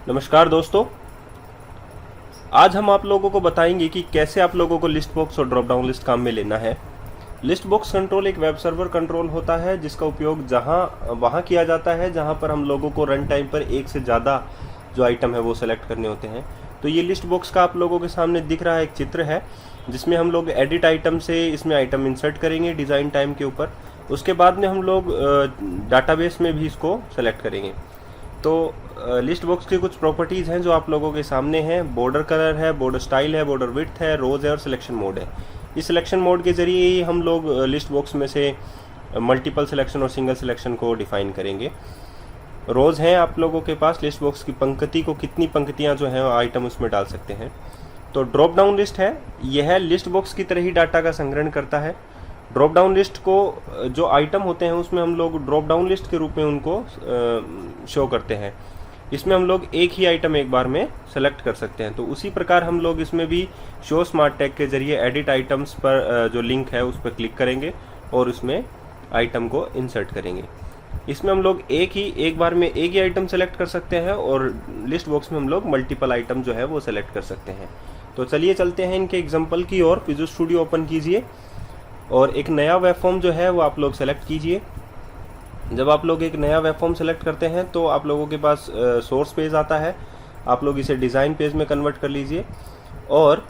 नमस्कार दोस्तों। आज हम आप लोगों को बताएंगे कि कैसे आप लोगों को लिस्ट बॉक्स और ड्रॉप डाउन लिस्ट काम में लेना है। लिस्ट बॉक्स कंट्रोल एक वेब सर्वर कंट्रोल होता है जिसका उपयोग वहाँ किया जाता है जहाँ पर हम लोगों को रन टाइम पर एक से ज़्यादा जो आइटम है वो सेलेक्ट करने होते हैं। तो ये लिस्ट बॉक्स का आप लोगों के सामने दिख रहा है एक चित्र है जिसमें हम लोग एडिट आइटम से इसमें आइटम इंसर्ट करेंगे डिज़ाइन टाइम के ऊपर। उसके बाद में हम लोग डाटाबेस में भी इसको सेलेक्ट करेंगे। तो लिस्ट बॉक्स की कुछ प्रॉपर्टीज़ हैं जो आप लोगों के सामने हैं। बॉर्डर कलर है, बॉर्डर स्टाइल है, बॉर्डर विड्थ है, रोज़ है और सिलेक्शन मोड है। इस सिलेक्शन मोड के ज़रिए ही हम लोग लिस्ट बॉक्स में से मल्टीपल सिलेक्शन और सिंगल सिलेक्शन को डिफ़ाइन करेंगे। रोज़ हैं आप लोगों के पास, लिस्ट बॉक्स की पंक्ति को कितनी पंक्तियाँ जो हैं आइटम उसमें डाल सकते हैं। तो ड्रॉप डाउन लिस्ट है, यह लिस्ट बॉक्स की तरह ही डाटा का संग्रहण करता है। ड्रॉप डाउन लिस्ट को जो आइटम होते हैं उसमें हम लोग ड्रॉप डाउन लिस्ट के रूप में उनको शो करते हैं। इसमें हम लोग एक ही आइटम एक बार में सेलेक्ट कर सकते हैं। तो उसी प्रकार हम लोग इसमें भी शो स्मार्ट टैग के जरिए एडिट आइटम्स पर जो लिंक है उस पर क्लिक करेंगे और उसमें आइटम को इंसर्ट करेंगे। इसमें हम लोग एक बार में एक ही आइटम सेलेक्ट कर सकते हैं और लिस्ट बॉक्स में हम लोग मल्टीपल आइटम जो है वो सेलेक्ट कर सकते हैं। तो चलिए चलते हैं इनके एग्जाम्पल की ओर। विजुअल स्टूडियो ओपन कीजिए और एक नया वेब फॉर्म जो है वो आप लोग सेलेक्ट कीजिए। जब आप लोग एक नया वेब फॉर्म सेलेक्ट करते हैं तो आप लोगों के पास सोर्स पेज आता है। आप लोग इसे डिज़ाइन पेज में कन्वर्ट कर लीजिए और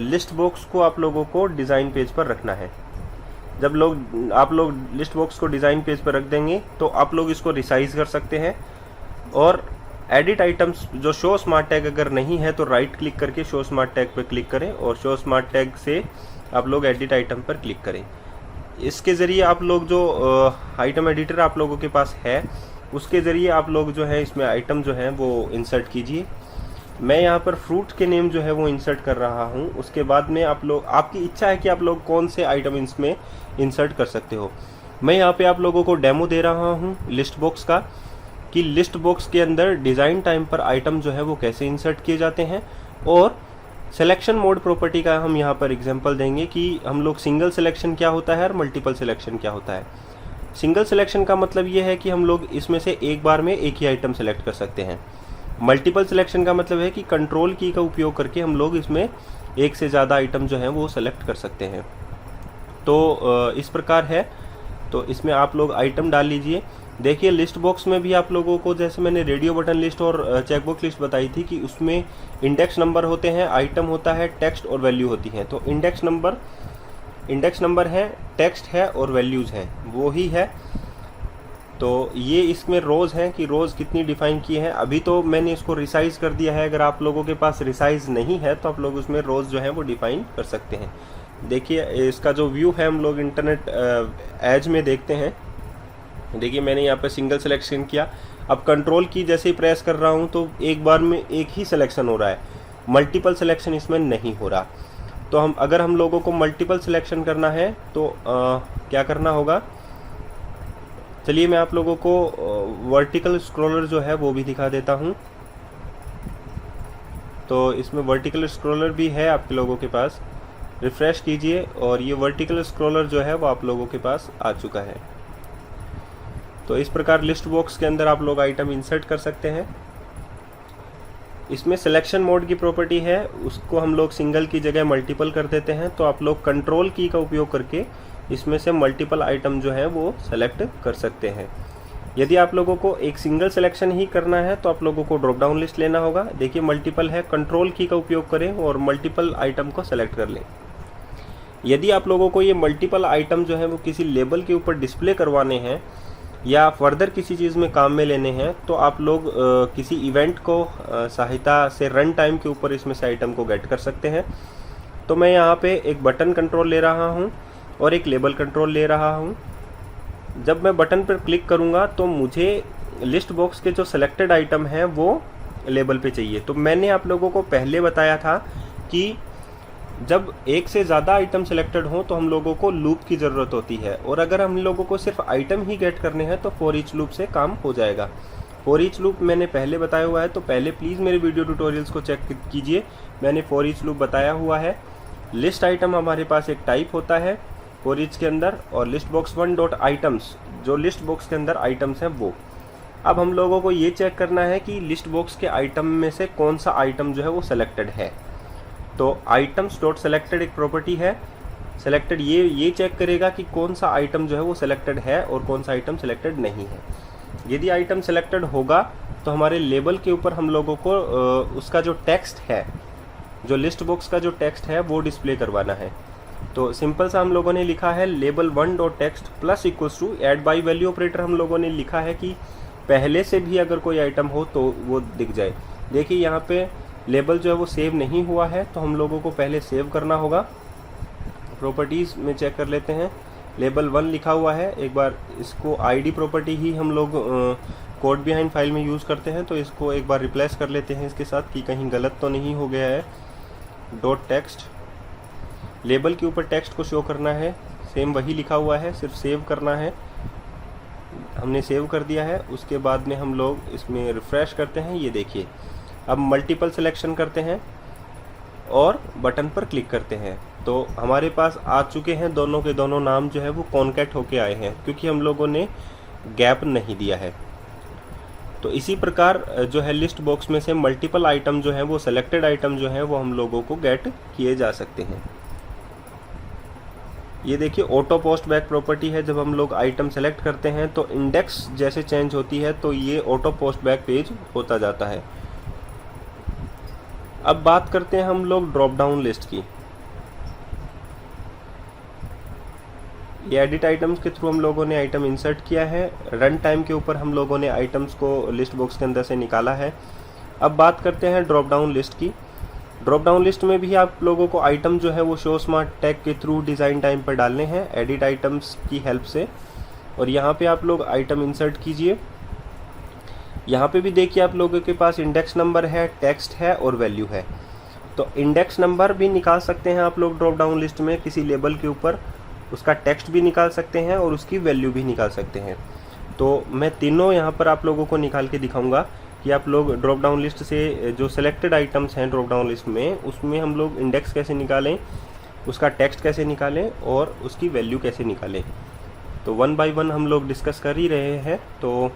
लिस्ट बॉक्स को आप लोगों को डिज़ाइन पेज पर रखना है। जब आप लोग लिस्ट बॉक्स को डिज़ाइन पेज पर रख देंगे तो आप लोग इसको रिसाइज कर सकते हैं और एडिट आइटम्स जो शो स्मार्ट टैग अगर नहीं है तो राइट क्लिक करके शो स्मार्ट टैग पर क्लिक करें और शो स्मार्ट टैग से आप लोग एडिट आइटम पर क्लिक करें। इसके ज़रिए आप लोग जो आइटम एडिटर आप लोगों के पास है उसके ज़रिए आप लोग जो है इसमें आइटम जो है वो इंसर्ट कीजिए। मैं यहाँ पर फ्रूट के नेम जो है वो इंसर्ट कर रहा हूँ। उसके बाद में आप लोग, आपकी इच्छा है कि आप लोग कौन से आइटम इसमें इंसर्ट कर सकते हो। मैं यहाँ पे आप लोगों को डेमो दे रहा हूँ लिस्ट बॉक्स का कि लिस्ट बॉक्स के अंदर डिज़ाइन टाइम पर आइटम जो है वो कैसे इंसर्ट किए जाते हैं। और सिलेक्शन मोड प्रॉपर्टी का हम यहाँ पर एग्जांपल देंगे कि हम लोग सिंगल सिलेक्शन क्या होता है और मल्टीपल सिलेक्शन क्या होता है। सिंगल सिलेक्शन का मतलब ये है कि हम लोग इसमें से एक बार में एक ही आइटम सेलेक्ट कर सकते हैं। मल्टीपल सिलेक्शन का मतलब है कि कंट्रोल की का उपयोग करके हम लोग इसमें एक से ज़्यादा आइटम जो है वो सेलेक्ट कर सकते हैं। तो इस प्रकार है। तो इसमें आप लोग आइटम डाल लीजिए। देखिए लिस्ट बॉक्स में भी आप लोगों को, जैसे मैंने रेडियो बटन लिस्ट और चेकबॉक्स लिस्ट बताई थी, कि उसमें इंडेक्स नंबर होते हैं, आइटम होता है, टेक्स्ट और वैल्यू होती हैं। तो इंडेक्स नंबर है, टेक्स्ट है और वैल्यूज़ हैं, वो ही है। तो ये इसमें रोज़ हैं कि रोज़ कितनी डिफ़ाइन की है। अभी तो मैंने इसको रिसाइज़ कर दिया है। अगर आप लोगों के पास रिसाइज़ नहीं है तो आप लोग उसमें रोज़ जो है वो डिफ़ाइन कर सकते हैं। देखिए इसका जो व्यू है हम लोग इंटरनेट एज में देखते हैं। देखिए मैंने यहाँ पे सिंगल सिलेक्शन किया। अब कंट्रोल की जैसे ही प्रेस कर रहा हूँ तो एक बार में एक ही सिलेक्शन हो रहा है, मल्टीपल सिलेक्शन इसमें नहीं हो रहा। तो अगर हम लोगों को मल्टीपल सिलेक्शन करना है तो क्या करना होगा, चलिए मैं आप लोगों को वर्टिकल स्क्रॉलर जो है वो भी दिखा देता हूँ। तो इसमें वर्टिकल स्क्रॉलर भी है आपके लोगों के पास। रिफ़्रेश कीजिए और ये वर्टिकल स्क्रॉलर जो है वो आप लोगों के पास आ चुका है। तो इस प्रकार लिस्ट बॉक्स के अंदर आप लोग आइटम इंसर्ट कर सकते हैं। इसमें सिलेक्शन मोड की प्रॉपर्टी है, उसको हम लोग सिंगल की जगह मल्टीपल कर देते हैं। तो आप लोग कंट्रोल की का उपयोग करके इसमें से मल्टीपल आइटम जो है वो सेलेक्ट कर सकते हैं। यदि आप लोगों को एक सिंगल सिलेक्शन ही करना है तो आप लोगों को ड्रॉप डाउन लिस्ट लेना होगा। देखिए मल्टीपल है, कंट्रोल की का उपयोग करें और मल्टीपल आइटम को सेलेक्ट कर लें। यदि आप लोगों को ये मल्टीपल आइटम जो है वो किसी लेबल के ऊपर डिस्प्ले करवाने हैं या फर्दर किसी चीज़ में काम में लेने हैं तो आप लोग किसी इवेंट को सहायता से रन टाइम के ऊपर इसमें से आइटम को गेट कर सकते हैं। तो मैं यहाँ पे एक बटन कंट्रोल ले रहा हूँ और एक लेबल कंट्रोल ले रहा हूँ। जब मैं बटन पर क्लिक करूँगा तो मुझे लिस्ट बॉक्स के जो सिलेक्टेड आइटम हैं वो लेबल पे चाहिए। तो मैंने आप लोगों को पहले बताया था कि जब एक से ज़्यादा आइटम सिलेक्टेड हो तो हम लोगों को लूप की ज़रूरत होती है, और अगर हम लोगों को सिर्फ आइटम ही गेट करने हैं तो फॉर ईच लूप से काम हो जाएगा। फॉर ईच लूप मैंने पहले बताया हुआ है, तो पहले प्लीज़ मेरे वीडियो ट्यूटोरियल्स को चेक कीजिए, मैंने फॉर ईच लूप बताया हुआ है। लिस्ट आइटम हमारे पास एक टाइप होता है फॉर ईच के अंदर, और list box one dot items जो लिस्ट बॉक्स के अंदर आइटम्स हैं वो। अब हम लोगों को ये चेक करना है कि लिस्ट बॉक्स के आइटम में से कौन सा आइटम जो है वो सेलेक्टेड है। तो आइटम्स डॉट सेलेक्टेड एक प्रॉपर्टी है, सेलेक्टेड ये चेक करेगा कि कौन सा आइटम जो है वो सेलेक्टेड है और कौन सा आइटम सेलेक्टेड नहीं है। यदि आइटम सेलेक्टेड होगा तो हमारे लेबल के ऊपर हम लोगों को उसका जो टेक्स्ट है, जो लिस्ट बॉक्स का जो टेक्स्ट है वो डिस्प्ले करवाना है। तो सिंपल सा हम लोगों ने लिखा है label 1 dot text plus equals to add by value operator हम लोगों ने लिखा है कि पहले से भी अगर कोई आइटम हो तो वो दिख जाए। देखिए यहाँ पे लेबल जो है वो सेव नहीं हुआ है, तो हम लोगों को पहले सेव करना होगा। प्रॉपर्टीज़ में चेक कर लेते हैं, लेबल 1 लिखा हुआ है। एक बार इसको आईडी प्रॉपर्टी ही हम लोग कोड बिहाइंड फाइल में यूज़ करते हैं, तो इसको एक बार रिप्लेस कर लेते हैं इसके साथ कि कहीं गलत तो नहीं हो गया है। डॉट टेक्स्ट, लेबल के ऊपर टेक्स्ट को शो करना है, सेम वही लिखा हुआ है, सिर्फ सेव करना है। हमने सेव कर दिया है। उसके बाद में हम लोग इसमें रिफ़्रेश करते हैं, ये देखिए अब मल्टीपल सिलेक्शन करते हैं और बटन पर क्लिक करते हैं तो हमारे पास आ चुके हैं दोनों के दोनों नाम जो है वो कॉन्कैट होके आए हैं, क्योंकि हम लोगों ने गैप नहीं दिया है। तो इसी प्रकार जो है लिस्ट बॉक्स में से मल्टीपल आइटम जो है वो सेलेक्टेड आइटम जो है वो हम लोगों को गेट किए जा सकते हैं। ये देखिए ऑटो पोस्ट बैक प्रॉपर्टी है, जब हम लोग आइटम सेलेक्ट करते हैं तो इंडेक्स जैसे चेंज होती है तो ये ऑटो पोस्ट बैक पेज होता जाता है। अब बात करते हैं हम लोग ड्रॉप डाउन लिस्ट की। ये एडिट आइटम्स के थ्रू हम लोगों ने आइटम इंसर्ट किया है, रन टाइम के ऊपर हम लोगों ने आइटम्स को लिस्ट बॉक्स के अंदर से निकाला है। अब बात करते हैं ड्रॉप डाउन लिस्ट की। ड्रॉप डाउन लिस्ट में भी आप लोगों को आइटम जो है वो शो स्मार्ट टैग के थ्रू डिज़ाइन टाइम पर डालने हैं एडिट आइटम्स की हेल्प से, और यहाँ पे आप लोग आइटम इंसर्ट कीजिए। यहाँ पे भी देखिए आप लोगों के पास इंडेक्स नंबर है, टेक्स्ट है और वैल्यू है। तो इंडेक्स नंबर भी निकाल सकते हैं आप लोग ड्रॉप डाउन लिस्ट में किसी लेबल के ऊपर, उसका टेक्स्ट भी निकाल सकते हैं और उसकी वैल्यू भी निकाल सकते हैं। तो मैं तीनों यहाँ पर आप लोगों को निकाल के दिखाऊंगा कि आप लोग ड्रॉप डाउन लिस्ट से जो सिलेक्टेड आइटम्स हैं ड्रॉप डाउन लिस्ट में, उसमें हम लोग इंडेक्स कैसे निकालें, उसका टेक्स्ट कैसे निकालें और उसकी वैल्यू कैसे निकालें। तो 1 बाय 1 हम लोग डिस्कस कर ही रहे हैं। तो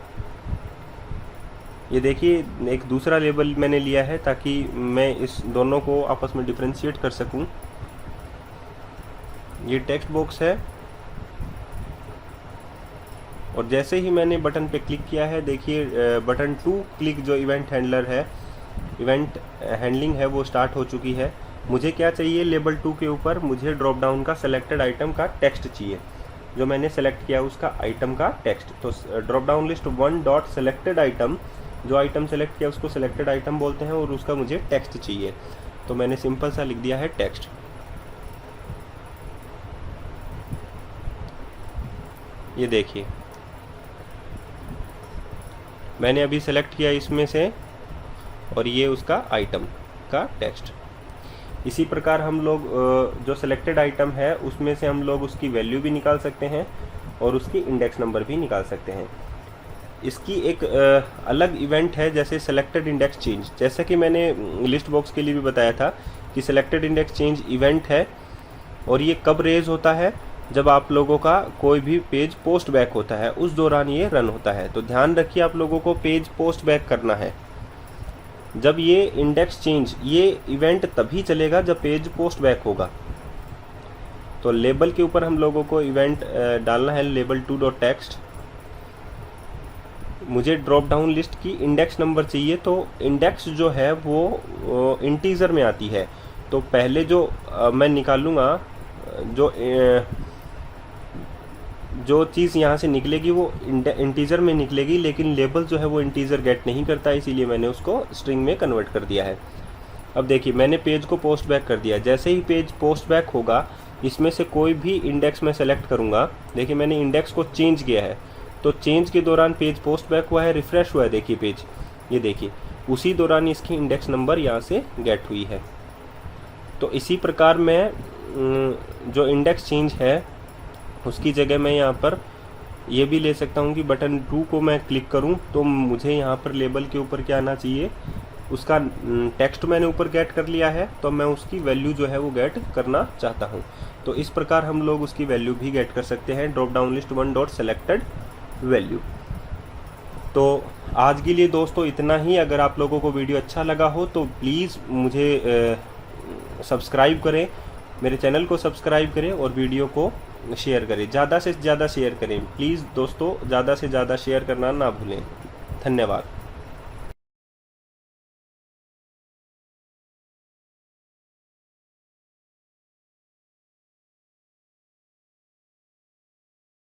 ये देखिए एक दूसरा लेबल मैंने लिया है ताकि मैं इस दोनों को आपस में डिफरेंशिएट कर सकूं। ये टेक्स्ट बॉक्स है और जैसे ही मैंने बटन पे क्लिक किया है, देखिए बटन 2 क्लिक जो इवेंट हैंडलर है, इवेंट हैंडलिंग है वो स्टार्ट हो चुकी है। मुझे क्या चाहिए, लेबल 2 के ऊपर मुझे ड्रॉप डाउन का सेलेक्टेड आइटम का टेक्स्ट चाहिए, जो मैंने सेलेक्ट किया उसका आइटम का टेक्स्ट। तो drop down list 1 dot selected item, जो आइटम सेलेक्ट किया उसको सेलेक्टेड आइटम बोलते हैं और उसका मुझे टेक्स्ट चाहिए, तो मैंने सिंपल सा लिख दिया है टेक्स्ट। ये देखिए मैंने अभी सेलेक्ट किया इसमें से और ये उसका आइटम का टेक्स्ट। इसी प्रकार हम लोग जो सेलेक्टेड आइटम है उसमें से हम लोग उसकी वैल्यू भी निकाल सकते हैं और उसकी इंडेक्स नंबर भी निकाल सकते हैं। इसकी एक अलग इवेंट है जैसे सेलेक्टेड इंडेक्स चेंज, जैसे कि मैंने लिस्ट बॉक्स के लिए भी बताया था कि सेलेक्टेड इंडेक्स चेंज इवेंट है और ये कब रेज होता है, जब आप लोगों का कोई भी पेज पोस्ट बैक होता है उस दौरान ये रन होता है। तो ध्यान रखिए आप लोगों को पेज पोस्ट बैक करना है। जब ये इंडेक्स चेंज, ये इवेंट तभी चलेगा जब पेज पोस्ट बैक होगा। तो लेबल के ऊपर हम लोगों को इवेंट डालना है लेबल 2 डॉट टेक्स्ट। मुझे ड्रॉप डाउन लिस्ट की इंडेक्स नंबर चाहिए, तो इंडेक्स जो है वो इंटीजर में आती है। तो पहले जो मैं निकालूंगा, जो चीज़ यहाँ से निकलेगी वो इंटीजर में निकलेगी, लेकिन लेबल जो है वो इंटीजर गेट नहीं करता, इसीलिए मैंने उसको स्ट्रिंग में कन्वर्ट कर दिया है। अब देखिए मैंने पेज को पोस्ट बैक कर दिया। जैसे ही पेज पोस्ट बैक होगा, इसमें से कोई भी इंडेक्स में सेलेक्ट करूँगा। देखिए मैंने इंडेक्स को चेंज किया है, तो चेंज के दौरान पेज पोस्ट बैक हुआ है, रिफ़्रेश हुआ है, देखिए पेज, ये देखिए उसी दौरान इसकी इंडेक्स नंबर यहाँ से गेट हुई है। तो इसी प्रकार मैं जो इंडेक्स चेंज है उसकी जगह मैं यहाँ पर ये भी ले सकता हूँ कि बटन 2 को मैं क्लिक करूँ तो मुझे यहाँ पर लेबल के ऊपर क्या आना चाहिए, उसका टेक्स्ट मैंने ऊपर गेट कर लिया है, तो मैं उसकी वैल्यू जो है वो गेट करना चाहता हूँ। तो इस प्रकार हम लोग उसकी वैल्यू भी गेट कर सकते हैं drop down list 1 dot selected value. तो आज के लिए दोस्तों इतना ही। अगर आप लोगों को वीडियो अच्छा लगा हो तो प्लीज़ मुझे सब्सक्राइब करें, मेरे चैनल को सब्सक्राइब करें और वीडियो को शेयर करें, ज़्यादा से ज़्यादा शेयर करें प्लीज़ दोस्तों, ज़्यादा से ज़्यादा शेयर करना ना भूलें। धन्यवाद।